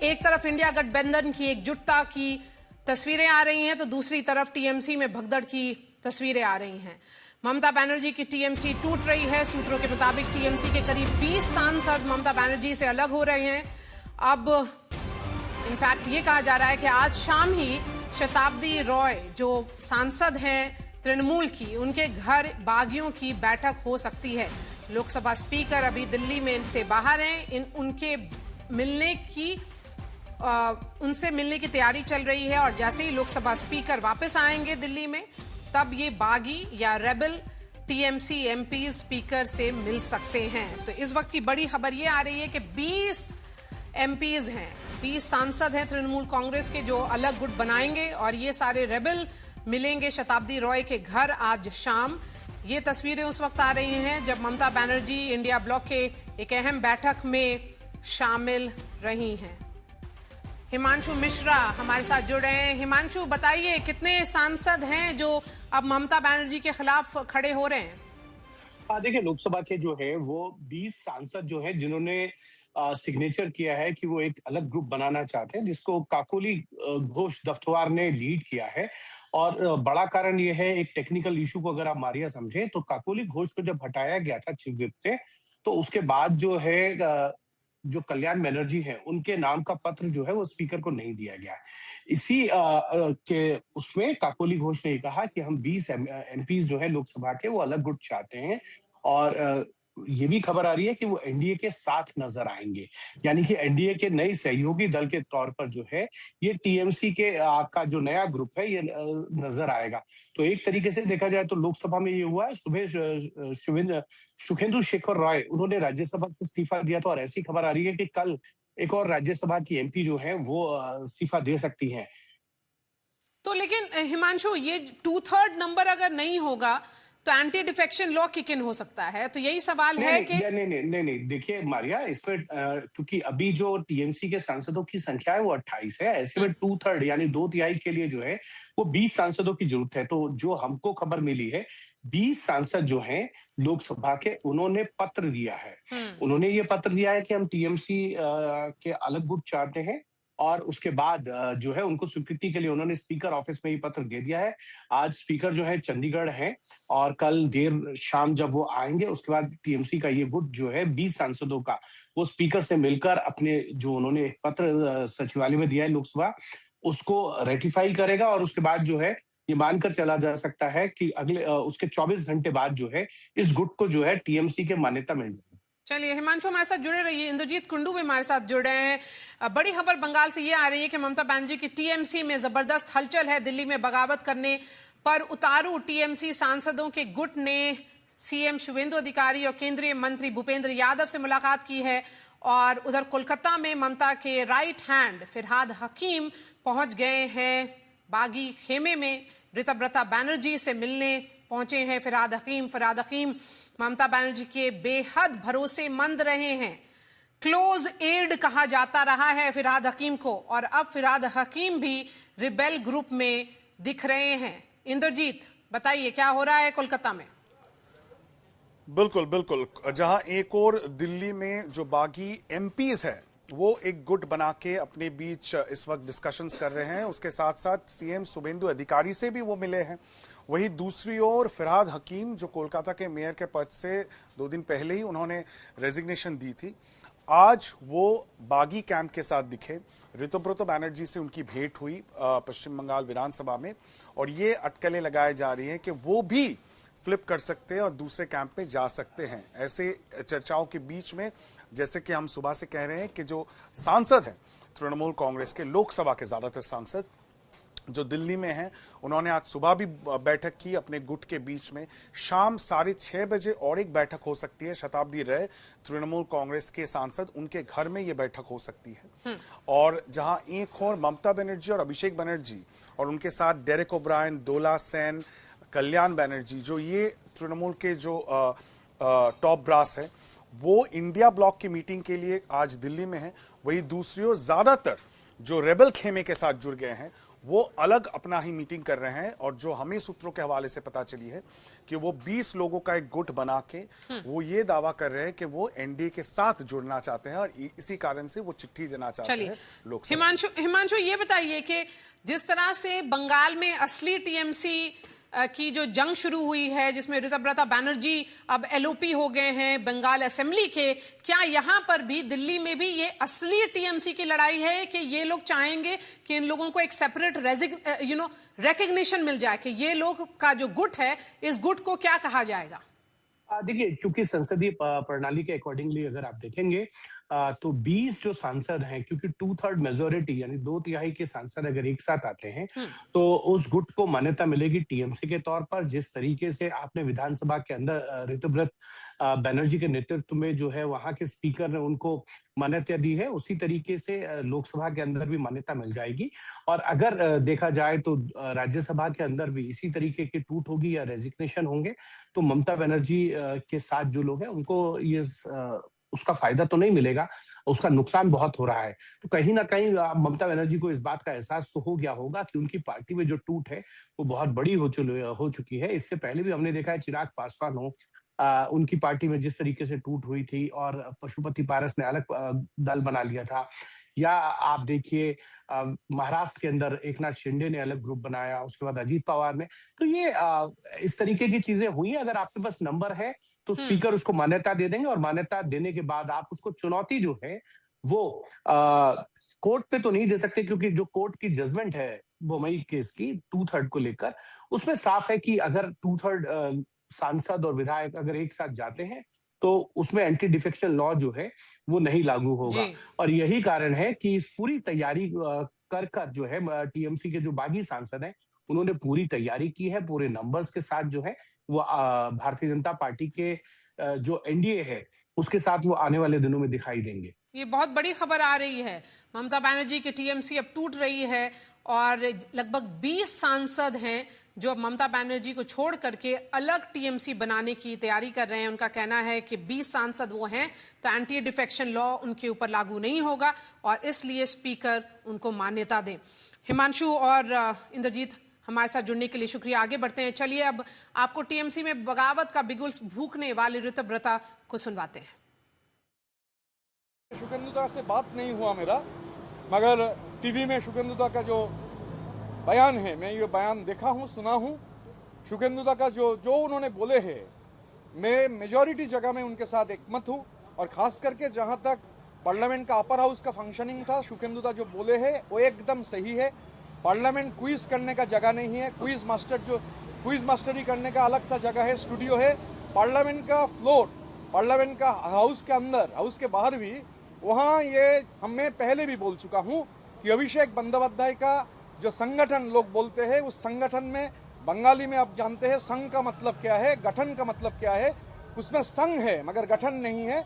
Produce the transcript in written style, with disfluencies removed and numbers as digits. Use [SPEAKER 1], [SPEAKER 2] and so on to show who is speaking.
[SPEAKER 1] एक तरफ इंडिया गठबंधन की एकजुटता की तस्वीरें आ रही हैं तो दूसरी तरफ टीएमसी में भगदड़ की तस्वीरें आ रही हैं। ममता बनर्जी की टीएमसी टूट रही है। सूत्रों के मुताबिक टीएमसी के करीब 20 सांसद ममता बनर्जी से अलग हो रहे हैं। अब इनफैक्ट ये कहा जा रहा है कि आज शाम ही शताब्दी रॉय जो सांसद हैं तृणमूल की, उनके घर बागियों की बैठक हो सकती है। लोकसभा स्पीकर अभी दिल्ली में से बाहर हैं। उनसे मिलने की तैयारी चल रही है और जैसे ही लोकसभा स्पीकर वापस आएंगे दिल्ली में, तब ये बागी या रेबल टीएमसी एमपी स्पीकर से मिल सकते हैं। तो इस वक्त की बड़ी खबर ये आ रही है कि 20 एमपीज हैं, 20 सांसद हैं तृणमूल कांग्रेस के जो अलग गुट बनाएंगे और ये सारे रेबल मिलेंगे शताब्दी रॉय के घर आज शाम। ये तस्वीरें उस वक्त आ रही हैं जब ममता बनर्जी इंडिया ब्लॉक के एक अहम बैठक में शामिल रही हैं। हिमांशु मिश्रा हमारे साथ जुड़ रहे हैं। हिमांशु, बताइए कितने सांसद हैं जो अब ममता बनर्जी के खिलाफ खड़े हो रहे हैं?
[SPEAKER 2] देखिए, लोकसभा के जो है वो 20 सांसद जो है जिन्होंने सिग्नेचर किया है कि वो एक अलग ग्रुप बनाना चाहते हैं, जिसको काकोली घोष दफ्तरवार ने लीड किया है। और बड़ा कारण ये है, एक टेक्निकल इशू को अगर आप मारिया समझे तो काकोली घोष को जब हटाया गया था चीफ विप से, तो उसके बाद जो है जो कल्याण बनर्जी है उनके नाम का पत्र जो है वो स्पीकर को नहीं दिया गया। इसी के उसमें काकोली घोष ने कहा कि हम 20 एमपीज जो है लोकसभा के वो अलग गुट चाहते हैं। और ये भी खबर आ रही है कि वो एनडीए के साथ नजर आएंगे, यानी कि एनडीए के नए सहयोगी दल के तौर पर जो है ये टीएमसी के का जो नया ग्रुप है ये नजर आएगा। तो एक तरीके से देखा जाए तो लोकसभा में ये हुआ है, सुबह सुखेंदु शेखर रॉय उन्होंने राज्यसभा से इस्तीफा दिया था और ऐसी खबर आ रही है कि कल एक और राज्यसभा की एमपी जो है वो इस्तीफा दे सकती हैं।
[SPEAKER 1] तो लेकिन हिमांशु, ये 2/3 नंबर अगर नहीं होगा तो anti defection law kick in हो सकता है। तो यही सवाल है कि
[SPEAKER 2] नहीं, देखिए मारिया, इस पर क्योंकि अभी जो टीएमसी के सांसदों की संख्या है वो 28 है, ऐसे में 2/3 यानी 2/3 के लिए जो है वो 20 सांसदों की जरूरत है। तो जो हमको खबर मिली है, 20 सांसद जो हैं लोकसभा के, उन्होंने पत्र दिया है। उन्होंने ये पत्र दिया है कि हम टीएमसी के अलग गुट चाहते हैं और उसके बाद जो है उनको स्वीकृति के लिए उन्होंने स्पीकर ऑफिस में ही पत्र दे दिया है। आज स्पीकर जो है चंडीगढ़ है और कल देर शाम जब वो आएंगे उसके बाद टीएमसी का ये गुट जो है 20 सांसदों का, वो स्पीकर से मिलकर अपने जो उन्होंने पत्र सचिवालय में दिया है लोकसभा, उसको रेटिफाई करेगा। और उसके बाद जो है ये मानकर चला जा सकता है कि अगले उसके 24 घंटे बाद जो है इस गुट को जो है टीएमसी के मान्यता मिल जाएगी।
[SPEAKER 1] चलिए हिमांशु, हमारे साथ जुड़े रहिए। इंद्रजीत कुंडू भी हमारे साथ जुड़ रहे हैं। बड़ी खबर बंगाल से ये आ रही है कि ममता बनर्जी की टीएमसी में जबरदस्त हलचल है। दिल्ली में बगावत करने पर उतारू टीएमसी सांसदों के गुट ने सीएम शुवेंदु अधिकारी और केंद्रीय मंत्री भूपेंद्र यादव से मुलाकात की है। और उधर कोलकाता में ममता के राइट हैंड फिरहाद हकीम पहुंच गए हैं बागी खेमे में। ऋतव्रता बनर्जी से मिलने पहुंचे हैं फिरहाद हकीम ममता बनर्जी के बेहद भरोसेमंद रहे हैं। क्लोज एड कहा जाता रहा है फिरहाद हकीम को, और अब फिरहाद हकीम भी रिबेल ग्रुप में दिख रहे हैं। इंद्रजीत, बताइए क्या हो रहा है कोलकाता में?
[SPEAKER 3] बिल्कुल, जहां एक और दिल्ली में जो बागी एमपीज है वो एक गुट बना के अपने बीच इस वक्त डिस्कशंस कर रहे हैं। उसके साथ साथ सीएम शुवेंदु अधिकारी से भी वो मिले हैं। वहीं दूसरी ओर फिरहाद हकीम, जो कोलकाता के मेयर के पद से 2 दिन पहले ही उन्होंने रेजिग्नेशन दी थी, आज वो बागी कैंप के साथ दिखे। ऋतुव्रत बनर्जी से उनकी भेंट हुई पश्चिम बंगाल विधानसभा में, और ये अटकलें लगाई जा रही हैं कि वो भी फ्लिप कर सकते हैं और दूसरे कैंप में जा सकते हैं। ऐसे चर्चाओं के बीच में, जैसे कि हम सुबह से कह रहे हैं कि जो सांसद हैं तृणमूल कांग्रेस के, लोकसभा के ज्यादातर सांसद जो दिल्ली में हैं, उन्होंने आज सुबह भी बैठक की अपने गुट के बीच में। शाम 6:30 बजे और एक बैठक हो सकती है। शताब्दी राय तृणमूल कांग्रेस के सांसद, उनके घर में ये बैठक हो सकती है। और जहां एक और ममता बनर्जी और अभिषेक बनर्जी और उनके साथ डेरेक ओब्रायन, दोला सेन, कल्याण बनर्जी, जो ये तृणमूल के जो टॉप ब्रास है, वो इंडिया ब्लॉक की मीटिंग के लिए आज दिल्ली में है। वही दूसरी ओर ज्यादातर जो रेबल खेमे के साथ जुड़ गए हैं वो अलग अपना ही मीटिंग कर रहे हैं। और जो हमें सूत्रों के हवाले से पता चली है कि वो 20 लोगों का एक गुट बना के वो ये दावा कर रहे हैं कि वो एनडीए के साथ जुड़ना चाहते हैं और इसी कारण से वो चिट्ठी देना चाहते हैं लोकसभा।
[SPEAKER 1] हिमांशु ये बताइए कि जिस तरह से बंगाल में असली टीएमसी की जो जंग शुरू हुई है, जिसमें ऋतुव्रता बैनर्जी अब एलओपी हो गए हैं बंगाल असेंबली के, क्या यहां पर भी दिल्ली में भी ये असली टीएमसी की लड़ाई है कि ये लोग चाहेंगे कि इन लोगों को एक सेपरेट रिकग्निशन मिल जाए कि ये लोग का जो गुट है, इस गुट को क्या कहा जाएगा?
[SPEAKER 2] देखिए, क्योंकि संसदीय प्रणाली के अकॉर्डिंगली अगर आप देखेंगे तो 20 जो सांसद हैं, क्योंकि 2/3 मेजोरिटी यानी 2/3 के सांसद अगर एक साथ आते हैं तो उस गुट को मान्यता मिलेगी टीएमसी के तौर पर। जिस तरीके से आपने विधानसभा के अंदर ऋतुव्रत बैनर्जी के नेतृत्व में जो है वहां के स्पीकर ने उनको मान्यता दी है, उसी तरीके से लोकसभा के अंदर भी मान्यता मिल जाएगी। और अगर देखा जाए तो राज्यसभा के अंदर भी इसी तरीके की टूट होगी या रेजिग्नेशन होंगे तो ममता बनर्जी के साथ जो लोग हैं उनको ये उसका फायदा तो नहीं मिलेगा, उसका नुकसान बहुत हो रहा है। तो कहीं ना कहीं ममता बनर्जी को इस बात का एहसास तो हो गया होगा कि उनकी पार्टी में जो टूट है वो बहुत बड़ी हो चुकी है। इससे पहले भी हमने देखा है चिराग पासवान हो, उनकी पार्टी में जिस तरीके से टूट हुई थी और पशुपति पारस ने अलग दल बना लिया था, या आप देखिए महाराष्ट्र के अंदर एकनाथ शिंदे ने अलग ग्रुप बनाया, उसके बाद अजीत पवार ने। तो ये इस तरीके की चीजें हुई हैं। अगर आपके पास नंबर है तो स्पीकर उसको मान्यता दे देंगे और मान्यता देने के बाद आप उसको चुनौती जो है वो कोर्ट पे तो नहीं दे सकते, क्योंकि जो कोर्ट की जजमेंट है बोमई केस की 2/3 को लेकर, उसमें साफ है कि अगर 2/3 सांसद और विधायक अगर एक साथ जाते हैं तो उसमें एंटी डिफेक्शन लॉ जो है वो नहीं लागू होगा। और यही कारण है कि इस पूरी तैयारी कर जो है टीएमसी के जो बागी सांसद हैं उन्होंने पूरी तैयारी की है, पूरे नंबर्स के साथ जो है वो भारतीय जनता पार्टी के जो एनडीए है उसके साथ वो आने वाले दिनों में दिखाई देंगे।
[SPEAKER 1] ये बहुत बड़ी खबर आ रही है, ममता बनर्जी की टीएमसी अब टूट रही है और लगभग 20 सांसद हैं जो ममता बनर्जी को छोड़ करके अलग टीएमसी बनाने की तैयारी कर रहे हैं। उनका कहना है कि 20 सांसद वो हैं तो एंटी डिफेक्शन लॉ उनके ऊपर लागू नहीं होगा और इसलिए स्पीकर उनको मान्यता दें। हिमांशु और इंद्रजीत, हमारे साथ जुड़ने के लिए शुक्रिया। आगे बढ़ते हैं, चलिए अब आपको टीएमसी में बगावत का बिगुल भूकने वाले ऋतुव्रता को सुनवाते हैं।
[SPEAKER 4] शुकेंदुदा से बात नहीं हुआ मेरा, मगर टीवी में शुकेंदुदा का जो बयान है, मैं ये बयान देखा हूँ, सुना हूँ। शुकेंदुदा का जो उन्होंने बोले हैं, मैं मेजॉरिटी जगह में उनके साथ एकमत हूँ। और खास करके जहाँ तक पार्लियामेंट का अपर हाउस का फंक्शनिंग था, शुकेंदुदा जो बोले हैं वो एकदम सही है। पार्लियामेंट क्विज करने का जगह नहीं है, क्विज मास्टरी करने का अलग सा जगह है, स्टूडियो है। पार्लियामेंट का फ्लोर, पार्लियामेंट का हाउस के अंदर, हाउस के बाहर भी, वहाँ ये मैं पहले भी बोल चुका हूँ कि अभिषेक बंदोपाध्याय का जो संगठन लोग बोलते हैं, उस संगठन में बंगाली में आप जानते हैं संघ का मतलब क्या है, गठन का मतलब क्या है। उसमें संघ है मगर गठन नहीं है।